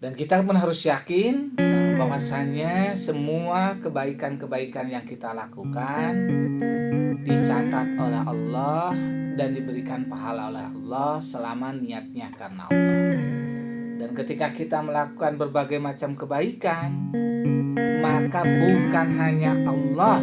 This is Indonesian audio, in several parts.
Dan kita pun harus yakin bahwasannya semua kebaikan-kebaikan yang kita lakukan dicatat oleh Allah dan diberikan pahala oleh Allah selama niatnya karena Allah. Dan ketika kita melakukan berbagai macam kebaikan, maka bukan hanya Allah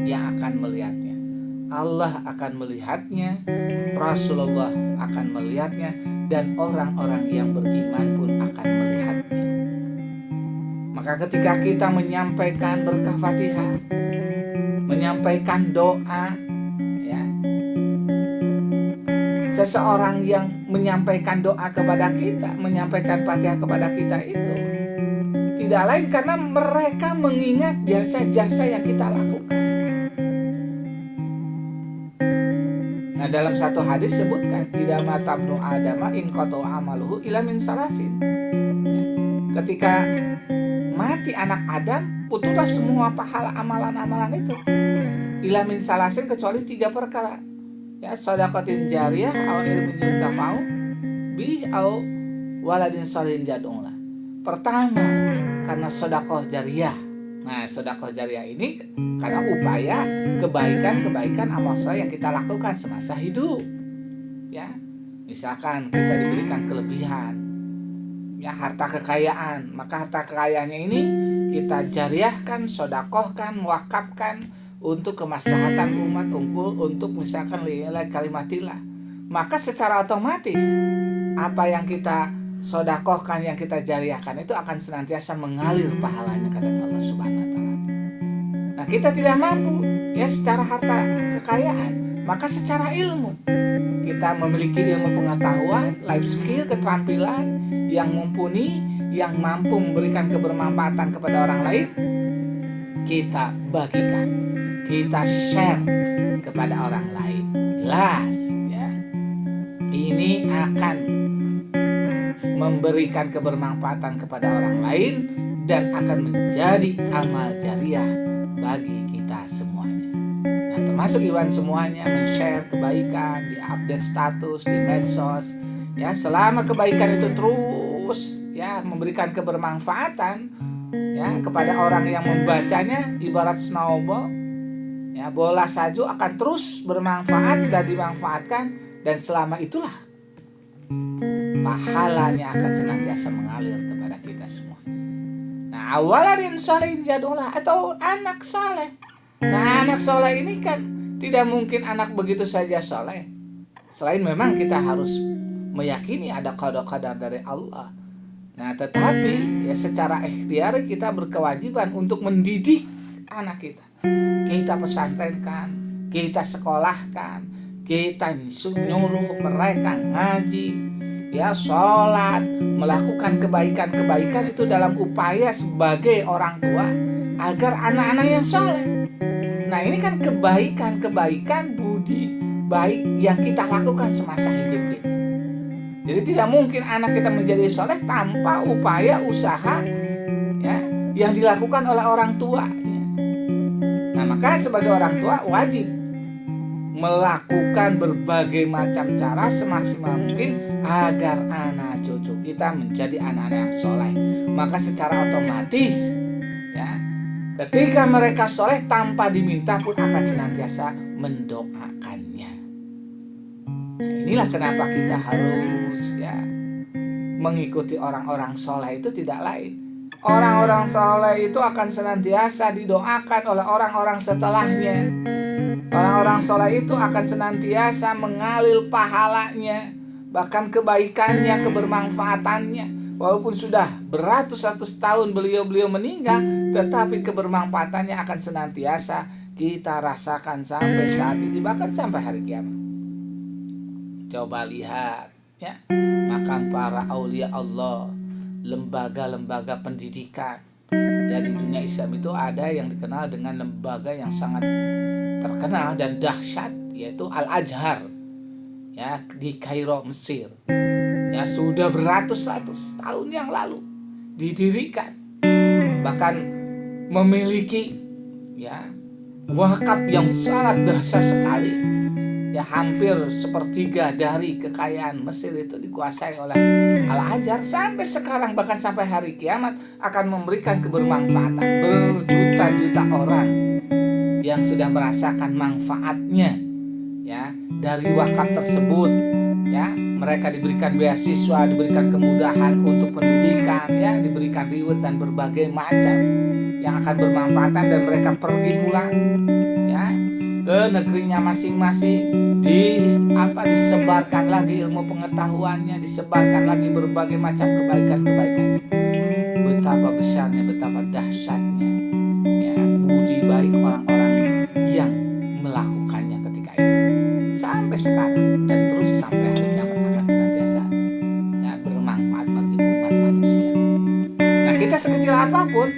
yang akan melihatnya. Allah akan melihatnya, Rasulullah akan melihatnya, dan orang-orang yang beriman pun akan melihatnya. Maka ketika kita menyampaikan berkah Fatihah, menyampaikan doa, ya, seseorang yang menyampaikan doa kepada kita, menyampaikan Fatihah kepada kita itu tidak lain karena mereka mengingat jasa-jasa yang kita lakukan. Nah, dalam satu hadis sebutkan, idza mata ibnu adama in qata amaluhu illa min salasin. Ketika mati anak Adam, putuslah semua pahala amalan-amalan itu. Illa min salasin, kecuali 3 perkara. Ya, shadaqatin jariyah aw ilmin yuntafa'u bi aw waladin shalihin yad'ulah. Pertama, karena sedekah jariyah. Nah, sedekah jariyah ini karena upaya kebaikan-kebaikan amal soleh yang kita lakukan semasa hidup. Ya, misalkan kita diberikan kelebihan, ya, harta kekayaan, maka harta kekayaannya ini kita jariyahkan, sedekahkan, wakafkan untuk kemaslahatan umat, untuk misalkan lillahi kalimatillah. Maka secara otomatis apa yang kita sedekahkan, yang kita jariyahkan itu akan senantiasa mengalir pahalanya kata Allah Subhanahu wa taala. Nah, kita tidak mampu ya secara harta kekayaan, maka secara ilmu kita memiliki ilmu pengetahuan, life skill, keterampilan yang mumpuni, yang mampu memberikan kebermanfaatan kepada orang lain, kita bagikan, kita share kepada orang lain. Jelas ya, ini akan memberikan kebermanfaatan kepada orang lain dan akan menjadi amal jariah bagi kita semuanya. Nah, termasuk Iwan semuanya men-share kebaikan, di-update status di medsos, ya, selama kebaikan itu terus ya memberikan kebermanfaatan ya kepada orang yang membacanya, ibarat snowball, ya, bola salju akan terus bermanfaat dan dimanfaatkan, dan selama itulah pahalanya akan senantiasa mengalir kepada kita semua. Nah, awaladin sholihin yad'ulah, atau anak soleh. Nah, anak soleh ini kan tidak mungkin anak begitu saja soleh. Selain memang kita harus meyakini ada qada-qadar dari Allah. Nah, tetapi ya secara ikhtiar kita berkewajiban untuk mendidik anak kita. Kita pesantrenkan, kita sekolahkan, kita nyuruh mereka ngaji, ya, sholat, melakukan kebaikan-kebaikan itu dalam upaya sebagai orang tua agar anak-anak yang soleh. Nah, ini kan kebaikan-kebaikan budi baik yang kita lakukan semasa hidup kita. Jadi tidak mungkin anak kita menjadi soleh tanpa upaya usaha ya yang dilakukan oleh orang tua. Ya. Nah, maka sebagai orang tua wajib melakukan berbagai macam cara semaksimal mungkin agar anak cucu kita menjadi anak-anak yang soleh. Maka secara otomatis ya, ketika mereka soleh tanpa diminta pun akan senantiasa mendoakannya. Nah, inilah kenapa kita harus ya mengikuti orang-orang soleh. Itu tidak lain, orang-orang soleh itu akan senantiasa didoakan oleh orang-orang setelahnya. Orang-orang soleh itu akan senantiasa mengalir pahalanya, bahkan kebaikannya, kebermanfaatannya. Walaupun sudah beratus-ratus tahun beliau meninggal, tetapi kebermanfaatannya akan senantiasa kita rasakan sampai saat ini, bahkan sampai hari kiamat. Coba lihat ya, makam para aulia Allah, lembaga-lembaga pendidikan. Ya, di dunia Islam itu ada yang dikenal dengan lembaga yang sangat terkenal dan dahsyat, yaitu Al-Azhar ya, di Kairo, Mesir. Ya, sudah beratus-ratus tahun yang lalu didirikan, bahkan memiliki ya wakaf yang sangat dahsyat sekali, ya hampir sepertiga dari kekayaan Mesir itu dikuasai oleh Al-Hajar. Sampai sekarang bahkan sampai hari kiamat akan memberikan kebermanfaatan. Berjuta-juta orang yang sudah merasakan manfaatnya ya dari wakaf tersebut. Ya, mereka diberikan beasiswa, diberikan kemudahan untuk pendidikan, ya, diberikan reward dan berbagai macam yang akan bermanfaat, dan mereka pergi pulang ya ke negerinya masing-masing, disebarkan lagi ilmu pengetahuannya, disebarkan lagi berbagai macam kebaikan-kebaikan. Betapa besarnya, betapa dahsyatnya ya budi baik orang-orang yang melakukannya ketika itu sampai sekarang, dan terus sampai hari kiamat akan senantiasa ya bermanfaat bagi umat manusia. Nah, kita sekecil apapun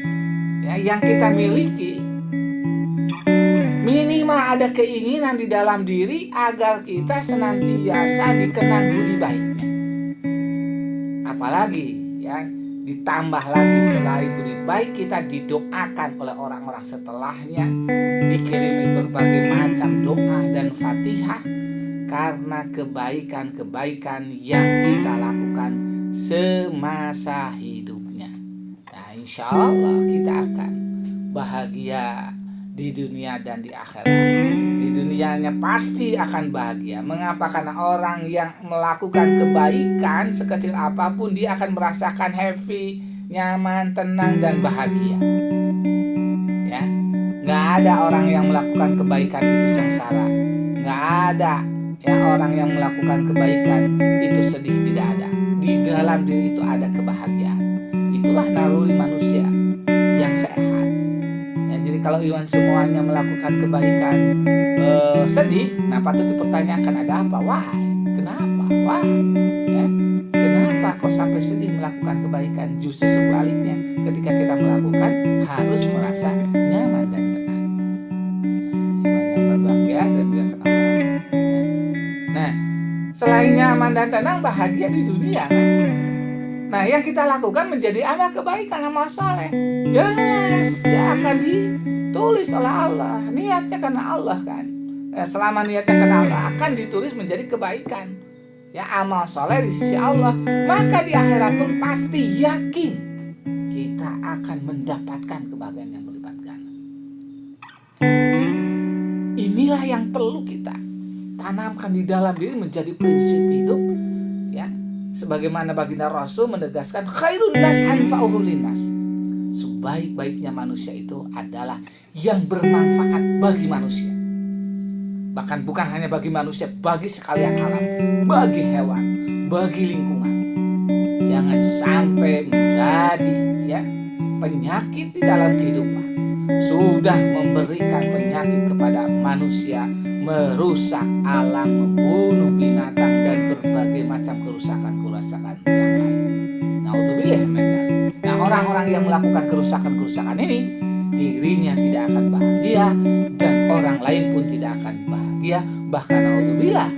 ya yang kita miliki, minimal ada keinginan di dalam diri agar kita senantiasa dikenang budi baiknya. Apalagi ya ditambah lagi selain budi baik, kita didoakan oleh orang-orang setelahnya, dikirimi berbagai macam doa dan fatihah karena kebaikan-kebaikan yang kita lakukan semasa hidupnya. Nah, insya Allah kita akan bahagia di dunia dan di akhirat. Di dunianya pasti akan bahagia. Mengapa? Karena orang yang melakukan kebaikan sekecil apapun, dia akan merasakan happy, nyaman, tenang, dan bahagia. Ya, nggak ada orang yang melakukan kebaikan itu sengsara. Nggak ada ya orang yang melakukan kebaikan itu sedih, tidak ada. Di dalam diri itu ada kebahagiaan. Itulah naluri manusia yang sehat. Jadi kalau Iwan semuanya melakukan kebaikan sedih, nah patut dipertanyakan ada apa? Why? Kenapa? Why? Ya, kenapa kok sampai sedih melakukan kebaikan? Justru sebaliknya, ketika kita melakukan harus merasa nyaman dan tenang. Iwan yang berbahagia dan dimuliakan Allah. Ya. Nah, selain nyaman dan tenang, bahagia di dunia kan? Nah, yang kita lakukan menjadi amal kebaikan, amal soleh, jelas ya akan ditulis oleh Allah. Niatnya karena Allah kan. Selama niatnya karena Allah, akan ditulis menjadi kebaikan. Ya, amal soleh di sisi Allah. Maka di akhirat pun pasti yakin kita akan mendapatkan kebahagiaan yang berlipat ganda. Inilah yang perlu kita tanamkan di dalam diri menjadi prinsip hidup. Ya. Sebagaimana baginda Rasul menegaskan khairun nas anfa'uhum linnas. Sebaik-baiknya manusia itu adalah yang bermanfaat bagi manusia. Bahkan bukan hanya bagi manusia, bagi sekalian alam, bagi hewan, bagi lingkungan. Jangan sampai menjadi ya penyakit di dalam kehidupan. Sudah memberikan penyakit kepada manusia, merusak alam, membunuh binatang, dan berbagai macam kerusakan yang lain. Naudzubillah min dzalik. Nah, orang-orang yang melakukan kerusakan ini, dirinya tidak akan bahagia dan orang lain pun tidak akan bahagia. Bahkan naudzubillah,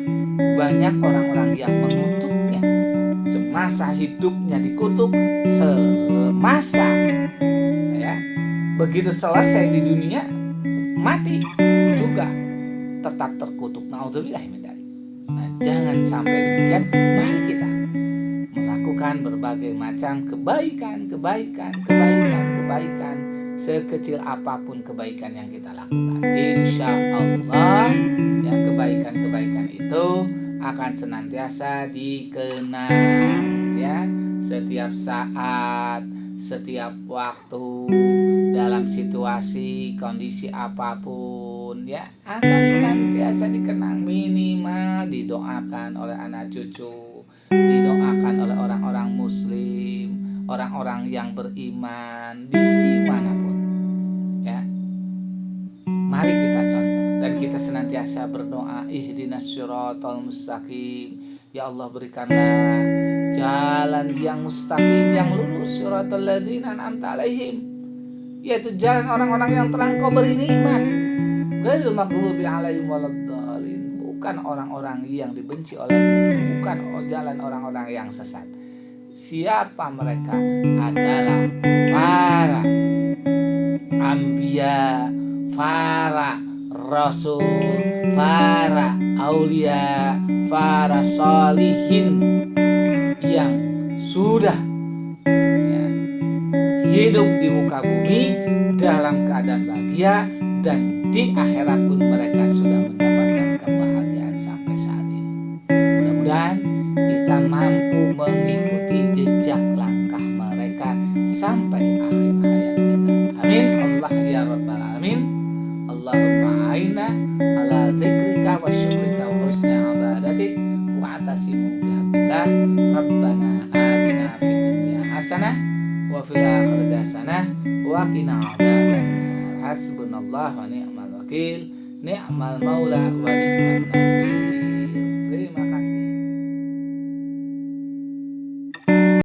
banyak orang-orang yang mengutuknya. Semasa hidupnya dikutuk, semasa ya begitu selesai di dunia mati juga tetap terkutuk. Naudzubillah min dzalik. Nah, jangan sampai demikian. Mari kita melakukan berbagai macam kebaikan sekecil apapun kebaikan yang kita lakukan. Insya Allah ya kebaikan itu akan senantiasa dikenang ya setiap saat, setiap waktu, dalam situasi kondisi apapun ya akan senantiasa dikenang. Minimal didoakan oleh anak cucu, didoakan oleh orang-orang muslim, orang-orang yang beriman dimanapun ya. Mari kita contoh dan kita senantiasa berdoa ihdinas siratal mustaqim. Ya Allah, berikanlah jalan yang mustaqim, yang lurus, siratal ladzina an'amta alaihim, yaitu jalan orang-orang yang telah Engkau beri nikmat, ghairil maghdubi alaihim waladdallin, bukan orang-orang yang dibenci olehmu, bukan jalan orang-orang yang sesat. Siapa mereka? Adalah para anbiya, para rasul, para aulia, para solihin yang sudah ya, hidup di muka bumi dalam keadaan bahagia, dan di akhirat pun mereka sudah mendapatkan kebahagiaan sampai saat ini. Mudah-mudahan kita mampu mengikuti jejak langkah mereka sampai akhir hayat kita. Amin. Allah ya rabbal alamin. Allahumma a'inna ala zikrika wa syukrika wa husni ibadatik wa atasimu bihamdillah. Rabbana atina fid dunya hasanah wa fil akhirati hasanah wa qina adzabannar. Hasbunallah wa ni'mal wakil, ni'mal maula wa ni'man nasir.